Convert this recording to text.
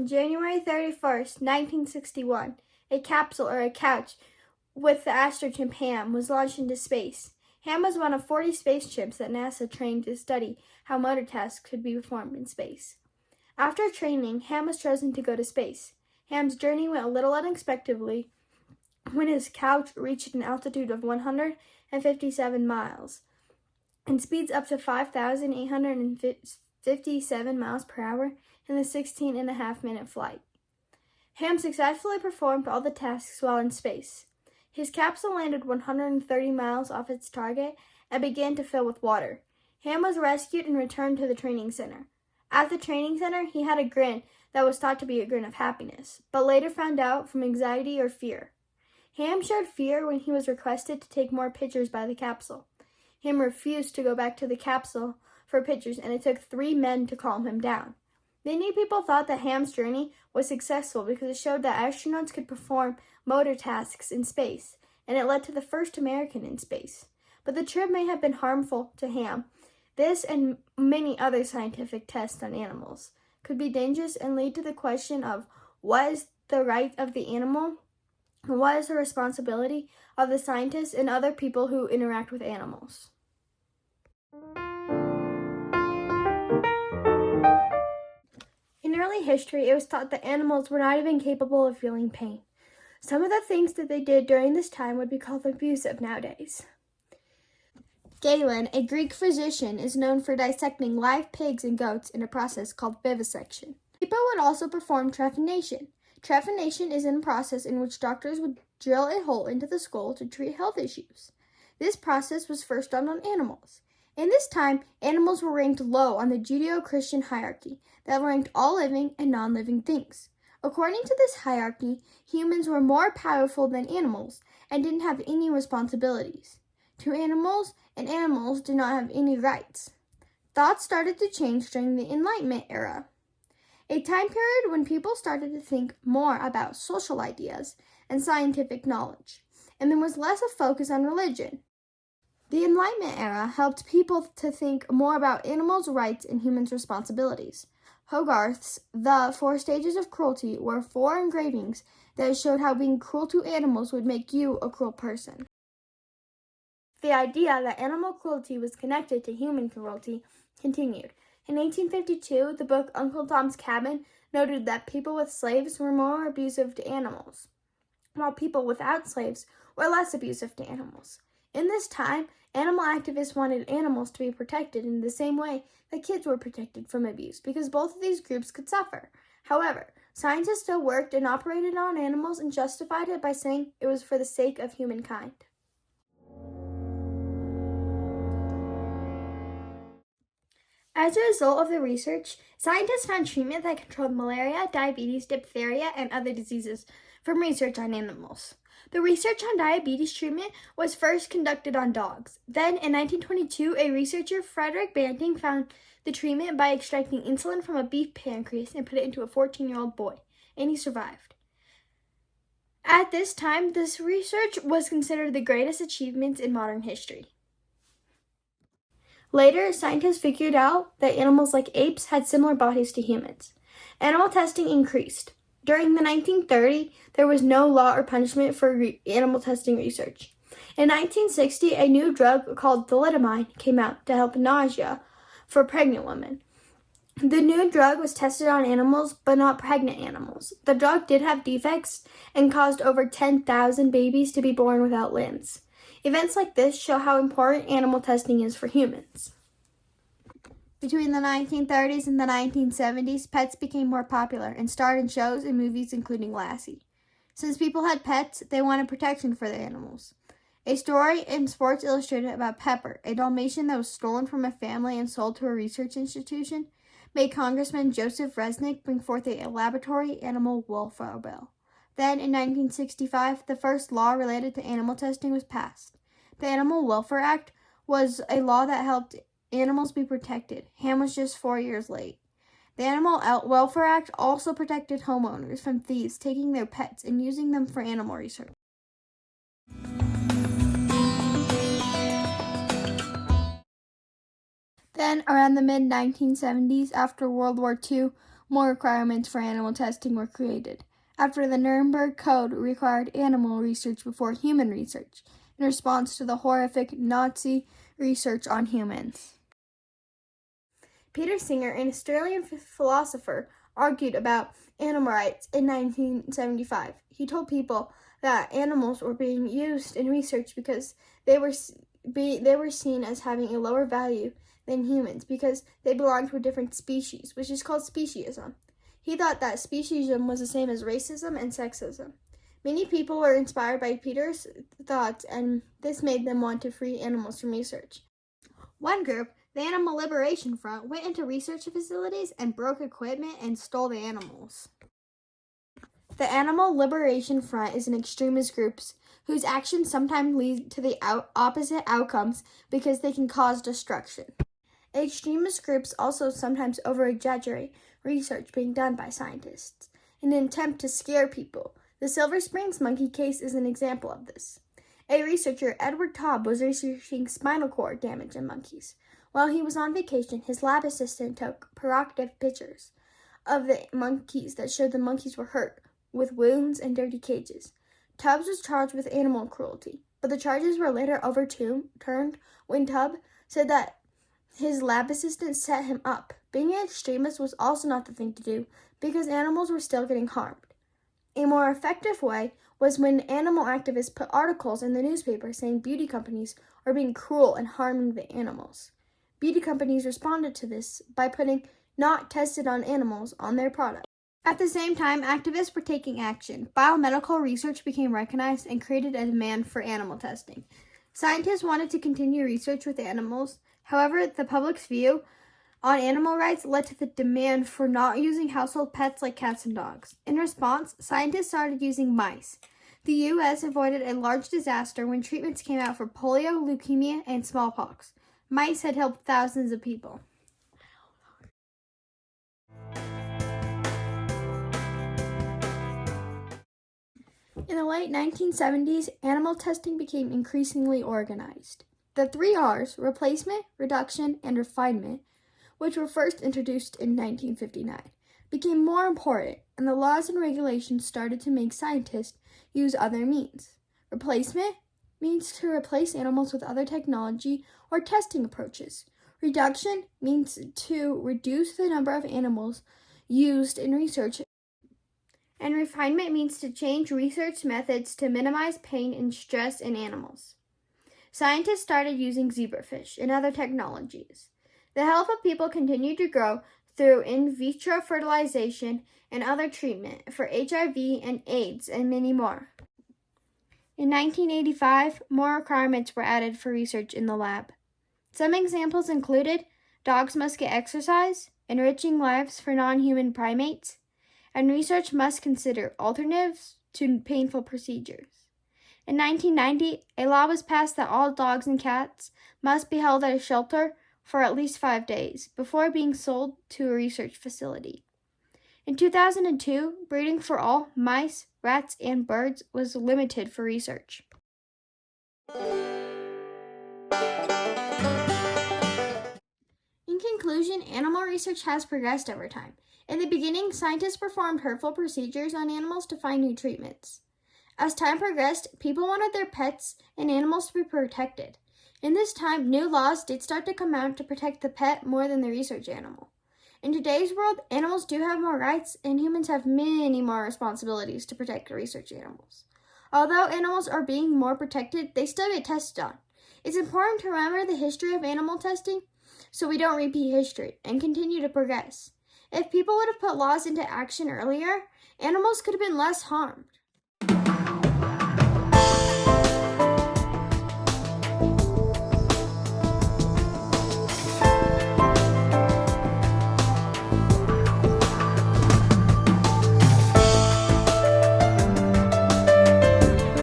January 31st, 1961, a capsule or a couch with the astronaut Ham was launched into space. Ham was one of 40 spaceships that NASA trained to study how motor tasks could be performed in space. After training, Ham was chosen to go to space. Ham's journey went a little unexpectedly when his couch reached an altitude of 157 miles and speeds up to 5,857 miles per hour in the 16.5-minute flight. Ham successfully performed all the tasks while in space. His capsule landed 130 miles off its target and began to fill with water. Ham was rescued and returned to the training center. At the training center, he had a grin that was thought to be a grin of happiness, but later found out from anxiety or fear. Ham showed fear when he was requested to take more pictures by the capsule. Ham refused to go back to the capsule for pictures, and it took 3 men to calm him down. Many people thought that Ham's journey was successful because it showed that astronauts could perform motor tasks in space, and it led to the first American in space. But the trip may have been harmful to Ham. This and many other scientific tests on animals could be dangerous and lead to the question of what is the right of the animal, and what is the responsibility of the scientists and other people who interact with animals. In early history, it was thought that animals were not even capable of feeling pain. Some of the things that they did during this time would be called abusive nowadays. Galen, a Greek physician, is known for dissecting live pigs and goats in a process called vivisection. People would also perform trephination. Trephination is a process in which doctors would drill a hole into the skull to treat health issues. This process was first done on animals. In this time, animals were ranked low on the Judeo-Christian hierarchy that ranked all living and non-living things. According to this hierarchy, humans were more powerful than animals and didn't have any responsibilities to animals, and animals did not have any rights. Thoughts started to change during the Enlightenment era, a time period when people started to think more about social ideas and scientific knowledge, and there was less of focus on religion. The Enlightenment era helped people to think more about animals' rights and humans' responsibilities. Hogarth's The 4 Stages of Cruelty were 4 engravings that showed how being cruel to animals would make you a cruel person. The idea that animal cruelty was connected to human cruelty continued. In 1852, the book Uncle Tom's Cabin noted that people with slaves were more abusive to animals, while people without slaves were less abusive to animals. In this time, animal activists wanted animals to be protected in the same way that kids were protected from abuse, because both of these groups could suffer. However, scientists still worked and operated on animals and justified it by saying it was for the sake of humankind. As a result of the research, scientists found treatment that controlled malaria, diabetes, diphtheria, and other diseases from research on animals. The research on diabetes treatment was first conducted on dogs. Then, in 1922, a researcher, Frederick Banting, found the treatment by extracting insulin from a beef pancreas and put it into a 14-year-old boy, and he survived. At this time, this research was considered the greatest achievements in modern history. Later, scientists figured out that animals like apes had similar bodies to humans. Animal testing increased. During the 1930s, there was no law or punishment for animal testing research. In 1960, a new drug called thalidomide came out to help nausea for pregnant women. The new drug was tested on animals, but not pregnant animals. The drug did have defects and caused over 10,000 babies to be born without limbs. Events like this show how important animal testing is for humans. Between the 1930s and the 1970s, pets became more popular and starred in shows and movies including Lassie. Since people had pets, they wanted protection for their animals. A story in Sports Illustrated about Pepper, a Dalmatian that was stolen from a family and sold to a research institution, made Congressman Joseph Resnick bring forth a laboratory animal welfare bill. Then, in 1965, the first law related to animal testing was passed. The Animal Welfare Act was a law that helped animals be protected. Ham was just 4 years late. The Animal Welfare Act also protected homeowners from thieves taking their pets and using them for animal research. Then, around the mid-1970s, after World War II, More requirements for animal testing were created. After the Nuremberg Code required animal research before human research, in response to the horrific Nazi research on humans. Peter Singer, an Australian philosopher, argued about animal rights in 1975. He told people that animals were being used in research because they were seen as having a lower value than humans because they belonged to a different species, which is called speciesism. He thought that speciesism was the same as racism and sexism. Many people were inspired by Peter's thoughts, and this made them want to free animals from research. One group, the Animal Liberation Front, went into research facilities and broke equipment and stole the animals. The Animal Liberation Front is an extremist group whose actions sometimes lead to the opposite outcomes because they can cause destruction. Extremist groups also sometimes over-exaggerate research being done by scientists in an attempt to scare people. The Silver Springs monkey case is an example of this. A researcher, Edward Taub, was researching spinal cord damage in monkeys. While he was on vacation, his lab assistant took provocative pictures of the monkeys that showed the monkeys were hurt, with wounds and dirty cages. Tubbs was charged with animal cruelty, but the charges were later overturned when Tubb said that his lab assistant set him up. Being an extremist was also not the thing to do because animals were still getting harmed. A more effective way was when animal activists put articles in the newspaper saying beauty companies are being cruel and harming the animals. Beauty companies responded to this by putting "not tested on animals" on their product. At the same time, activists were taking action. Biomedical research became recognized and created a demand for animal testing. Scientists wanted to continue research with animals. However, the public's view on animal rights led to the demand for not using household pets like cats and dogs. In response, scientists started using mice. The U.S. avoided a large disaster when treatments came out for polio, leukemia, and smallpox. Mice had helped thousands of people. In the late 1970s, animal testing became increasingly organized. The 3 R's, replacement, reduction, and refinement, which were first introduced in 1959, became more important, and the laws and regulations started to make scientists use other means. Replacement means to replace animals with other technology or testing approaches. Reduction means to reduce the number of animals used in research. And refinement means to change research methods to minimize pain and stress in animals. Scientists started using zebrafish and other technologies. The health of people continued to grow through in vitro fertilization and other treatment for HIV and AIDS and many more. In 1985, more requirements were added for research in the lab. Some examples included dogs must get exercise, enriching lives for non-human primates, and research must consider alternatives to painful procedures. In 1990, a law was passed that all dogs and cats must be held at a shelter for at least 5 days before being sold to a research facility. In 2002, breeding for all mice, rats, and birds was limited for research. In conclusion, animal research has progressed over time. In the beginning, scientists performed hurtful procedures on animals to find new treatments. As time progressed, people wanted their pets and animals to be protected. In this time, new laws did start to come out to protect the pet more than the research animal. In today's world, animals do have more rights, and humans have many more responsibilities to protect research animals. Although animals are being more protected, they still get tested on. It's important to remember the history of animal testing so we don't repeat history and continue to progress. If people would have put laws into action earlier, animals could have been less harmed.